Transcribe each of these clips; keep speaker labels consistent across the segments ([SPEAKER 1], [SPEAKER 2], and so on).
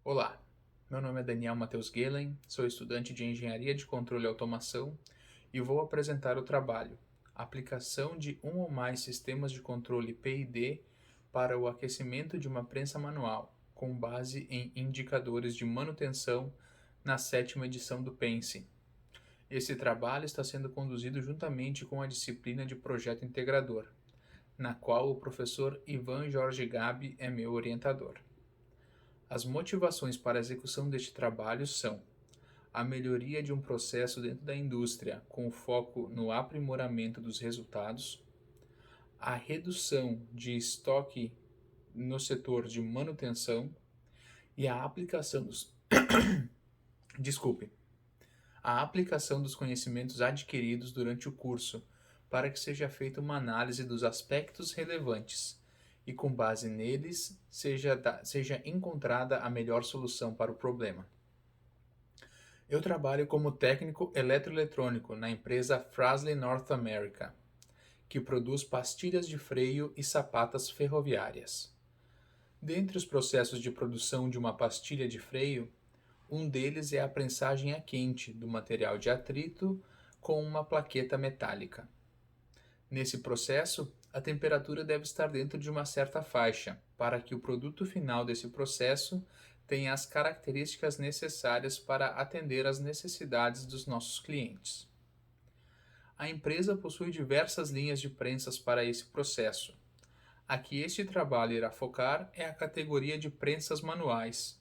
[SPEAKER 1] Olá, meu nome é Daniel Matheus Gehlen, sou estudante de Engenharia de Controle e Automação e vou apresentar o trabalho Aplicação de um ou mais sistemas de controle PID para o aquecimento de uma prensa manual, com base em indicadores de manutenção na sétima edição do PENSE. Esse trabalho está sendo conduzido juntamente com a disciplina de Projeto Integrador, na qual o professor Ivan Jorge Gabi é meu orientador. As motivações para a execução deste trabalho são a melhoria de um processo dentro da indústria com foco no aprimoramento dos resultados, a redução de estoque no setor de manutenção e a aplicação dos desculpe, a aplicação dos conhecimentos adquiridos durante o curso para que seja feita uma análise dos aspectos relevantes e com base neles seja encontrada a melhor solução para o problema. Eu trabalho como técnico eletroeletrônico na empresa Fras-le North America, que produz pastilhas de freio e sapatas ferroviárias. Dentre os processos de produção de uma pastilha de freio, um deles é a prensagem a quente do material de atrito com uma plaqueta metálica. Nesse processo, a temperatura deve estar dentro de uma certa faixa para que o produto final desse processo tenha as características necessárias para atender às necessidades dos nossos clientes. A empresa possui diversas linhas de prensas para esse processo. A que este trabalho irá focar é a categoria de prensas manuais,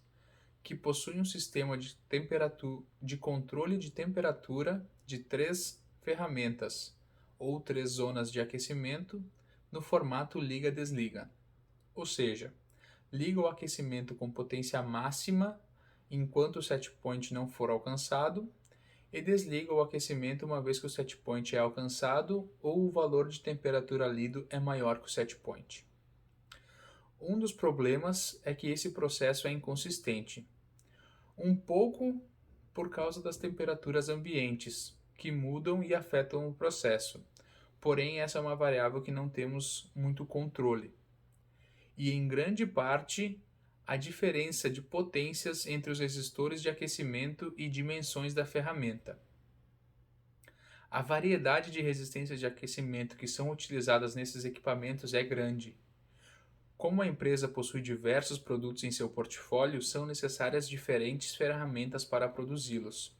[SPEAKER 1] que possui um sistema de controle de temperatura de 3 ferramentas, ou 3 zonas de aquecimento, no formato liga-desliga. Ou seja, liga o aquecimento com potência máxima enquanto o set point não for alcançado e desliga o aquecimento uma vez que o set point é alcançado ou o valor de temperatura lido é maior que o set point. Um dos problemas é que esse processo é inconsistente, um pouco por causa das temperaturas ambientes, que mudam e afetam o processo. Porém, essa é uma variável que não temos muito controle. E em grande parte, a diferença de potências entre os resistores de aquecimento e dimensões da ferramenta. A variedade de resistências de aquecimento que são utilizadas nesses equipamentos é grande. Como a empresa possui diversos produtos em seu portfólio, são necessárias diferentes ferramentas para produzi-los.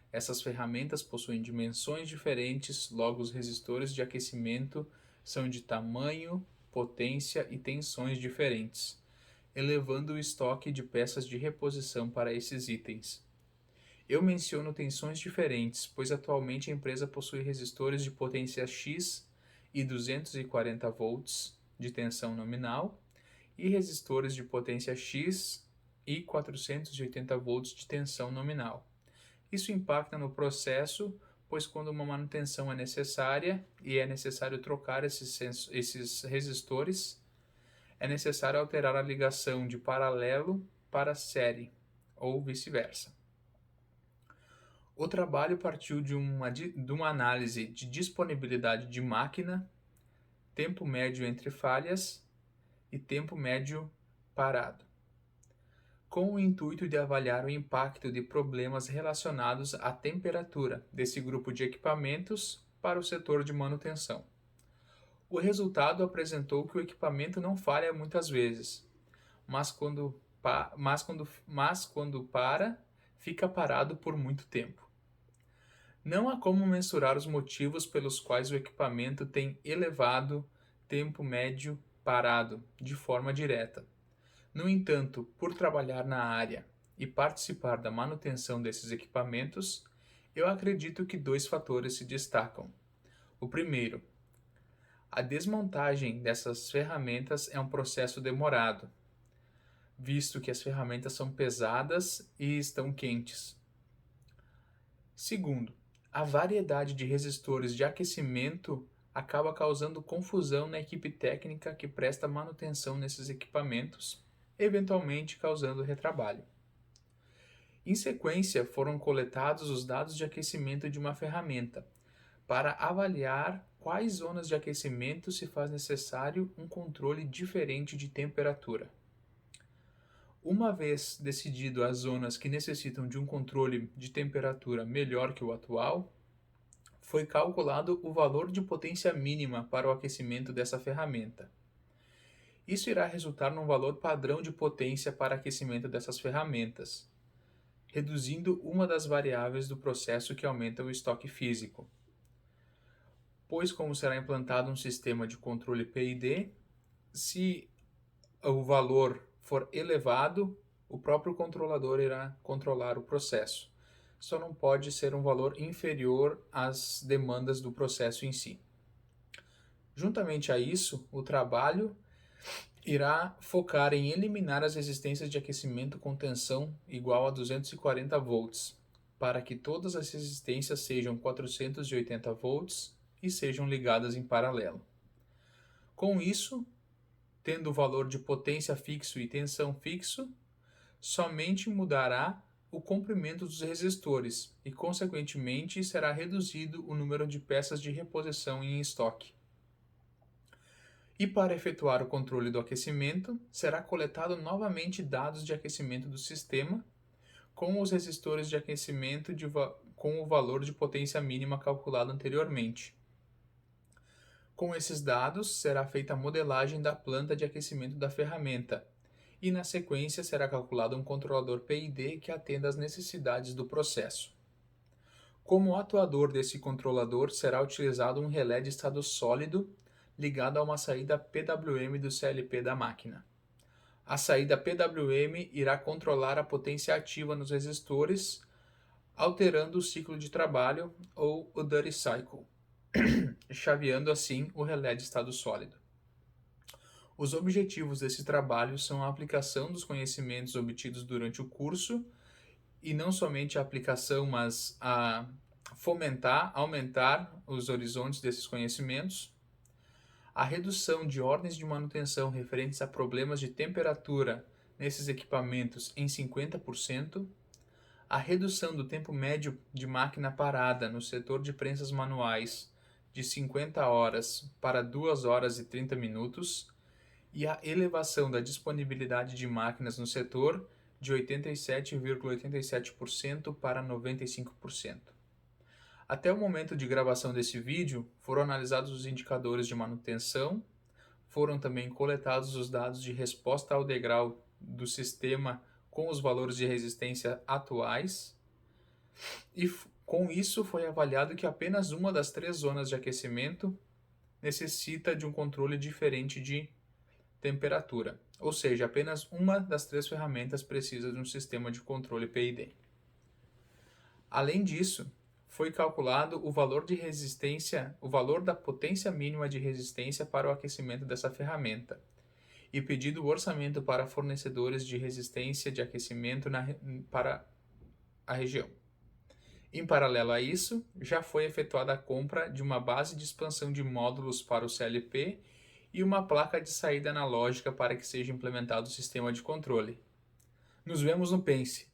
[SPEAKER 1] Essas ferramentas possuem dimensões diferentes, logo os resistores de aquecimento são de tamanho, potência e tensões diferentes, elevando o estoque de peças de reposição para esses itens. Eu menciono tensões diferentes, pois atualmente a empresa possui resistores de potência X e 240 volts de tensão nominal e resistores de potência X e 480 volts de tensão nominal. Isso impacta no processo, pois quando uma manutenção é necessária e é necessário trocar esses resistores, é necessário alterar a ligação de paralelo para série, ou vice-versa. O trabalho partiu de uma análise de disponibilidade de máquina, tempo médio entre falhas e tempo médio parado, com o intuito de avaliar o impacto de problemas relacionados à temperatura desse grupo de equipamentos para o setor de manutenção. O resultado apresentou que o equipamento não falha muitas vezes, mas quando para, fica parado por muito tempo. Não há como mensurar os motivos pelos quais o equipamento tem elevado tempo médio parado de forma direta. No entanto, por trabalhar na área e participar da manutenção desses equipamentos, eu acredito que 2 fatores se destacam. O primeiro, a desmontagem dessas ferramentas é um processo demorado, visto que as ferramentas são pesadas e estão quentes. Segundo, a variedade de resistores de aquecimento acaba causando confusão na equipe técnica que presta manutenção nesses equipamentos, eventualmente causando retrabalho. Em sequência, foram coletados os dados de aquecimento de uma ferramenta, para avaliar quais zonas de aquecimento se faz necessário um controle diferente de temperatura. Uma vez decidido as zonas que necessitam de um controle de temperatura melhor que o atual, foi calculado o valor de potência mínima para o aquecimento dessa ferramenta. Isso irá resultar num valor padrão de potência para aquecimento dessas ferramentas, reduzindo uma das variáveis do processo que aumenta o estoque físico. Pois, como será implantado um sistema de controle PID, se o valor for elevado, o próprio controlador irá controlar o processo. Só não pode ser um valor inferior às demandas do processo em si. Juntamente a isso, o trabalho irá focar em eliminar as resistências de aquecimento com tensão igual a 240 volts, para que todas as resistências sejam 480 volts e sejam ligadas em paralelo. Com isso, tendo o valor de potência fixo e tensão fixo, somente mudará o comprimento dos resistores e, consequentemente, será reduzido o número de peças de reposição em estoque. E para efetuar o controle do aquecimento, será coletado novamente dados de aquecimento do sistema com os resistores de aquecimento com o valor de potência mínima calculado anteriormente. Com esses dados, será feita a modelagem da planta de aquecimento da ferramenta e, na sequência, será calculado um controlador PID que atenda às necessidades do processo. Como atuador desse controlador, será utilizado um relé de estado sólido ligado a uma saída PWM do CLP da máquina. A saída PWM irá controlar a potência ativa nos resistores, alterando o ciclo de trabalho ou o duty cycle, chaveando assim o relé de estado sólido. Os objetivos desse trabalho são a aplicação dos conhecimentos obtidos durante o curso, e não somente a aplicação, mas a aumentar os horizontes desses conhecimentos, a redução de ordens de manutenção referentes a problemas de temperatura nesses equipamentos em 50%, a redução do tempo médio de máquina parada no setor de prensas manuais de 50 horas para 2 horas e 30 minutos e a elevação da disponibilidade de máquinas no setor de 87,87% para 95%. Até o momento de gravação desse vídeo, foram analisados os indicadores de manutenção, foram também coletados os dados de resposta ao degrau do sistema com os valores de resistência atuais, e com isso foi avaliado que apenas uma das 3 zonas de aquecimento necessita de um controle diferente de temperatura, ou seja, apenas uma das 3 ferramentas precisa de um sistema de controle PID. Além disso, foi calculado o valor de resistência, o valor da potência mínima de resistência para o aquecimento dessa ferramenta, e pedido o orçamento para fornecedores de resistência de aquecimento para a região. Em paralelo a isso, já foi efetuada a compra de uma base de expansão de módulos para o CLP e uma placa de saída analógica para que seja implementado o sistema de controle. Nos vemos no Pense!